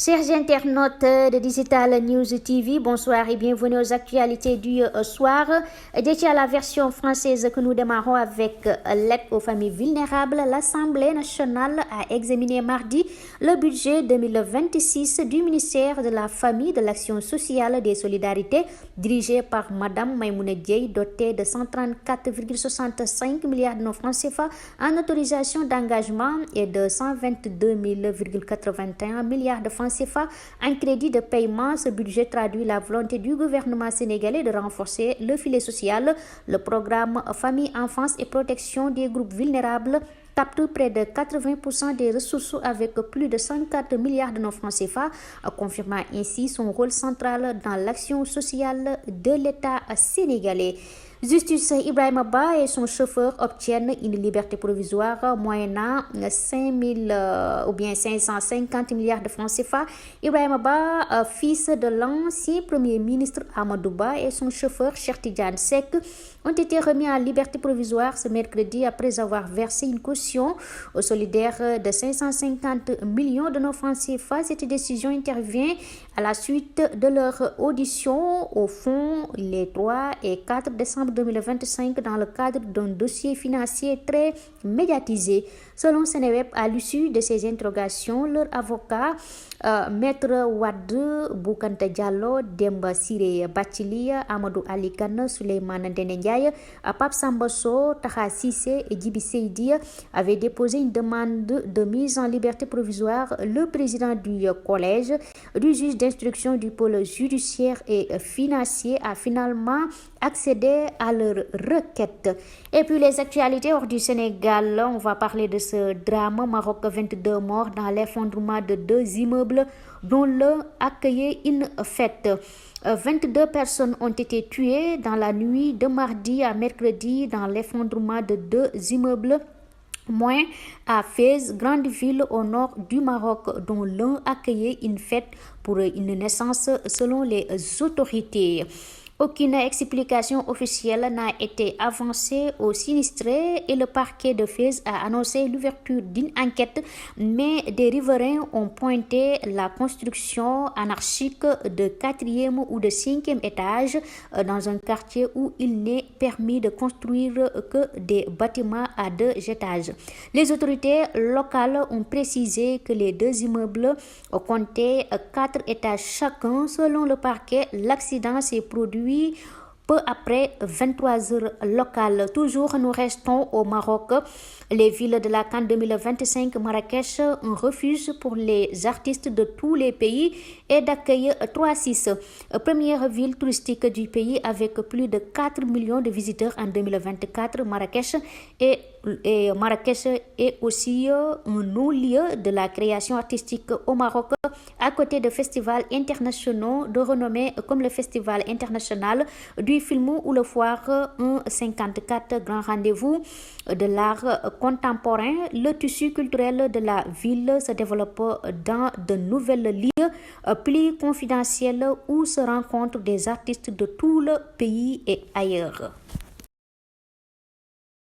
Chers internautes de Digital News TV, bonsoir et bienvenue aux actualités du soir. Dédié à la version française que nous démarrons avec l'aide aux familles vulnérables, l'Assemblée nationale a examiné mardi le budget 2026 du ministère de la Famille, de l'Action sociale et des Solidarités, dirigé par Madame Maïmouna Dièye, doté de 134,65 milliards de francs CFA en autorisation d'engagement et de 122,81 milliards de francs CFA en crédit de paiement. Ce budget traduit la volonté du gouvernement sénégalais de renforcer le filet social. Le programme Famille, Enfance et Protection des groupes vulnérables capte près de 80% des ressources avec plus de 104 milliards de francs CFA, confirmant ainsi son rôle central dans l'action sociale de l'État sénégalais. Justice Ibrahima Ba et son chauffeur obtiennent une liberté provisoire moyennant 550 milliards de francs CFA. Ibrahima Ba, fils de l'ancien premier ministre Amadou Ba, et son chauffeur Cheikh Tidiane Seck ont été remis en liberté provisoire ce mercredi après avoir versé une caution solidaire de 550 millions de francs CFA. Cette décision intervient à la suite de leur audition au fond les 3 et 4 décembre 2025 dans le cadre d'un dossier financier très médiatisé. Selon Seneweb, à l'issue de ces interrogations, leur avocat, Maître Wade Boukanta Diallo, Demba Siré Bathily, Amadou Ali Kane, Souleymane Ndéné Ndiaye, Pape Samba Sow, Taha Cissé et Djibi Seydi avaient déposé une demande de mise en liberté provisoire. Le président du collège du juge d'instruction du pôle judiciaire et financier a finalement accédé à leur requête. Et puis les actualités hors du Sénégal, on va parler de ce drame. Maroc, 22 morts dans l'effondrement de 2 immeubles dont l'un accueillait une fête. 22 personnes ont été tuées dans la nuit de mardi à mercredi dans l'effondrement de 2 immeubles moins à Fès, grande ville au nord du Maroc, dont l'un accueillait une fête pour une naissance selon les autorités. Aucune explication officielle n'a été avancée aux sinistrés et le parquet de Fès a annoncé l'ouverture d'une enquête, mais des riverains ont pointé la construction anarchique de 4e ou de 5e étage dans un quartier où il n'est permis de construire que des bâtiments à 2 étages. Les autorités locales ont précisé que les 2 immeubles comptaient 4 étages chacun. Selon le parquet, l'accident s'est produit peu après 23 heures locales. Toujours, nous restons au Maroc. Les villes de la CAN 2025, Marrakech, un refuge pour les artistes de tous les pays et d'accueillir 3-6. Première ville touristique du pays avec plus de 4 millions de visiteurs en 2024. Marrakech est aussi un non-lieu de la création artistique au Maroc, à côté de festivals internationaux de renommée comme le Festival international du film ou le Foire 154, grand rendez-vous de l'art contemporain. Le tissu culturel de la ville se développe dans de nouvelles lieux plus confidentiels où se rencontrent des artistes de tout le pays et ailleurs.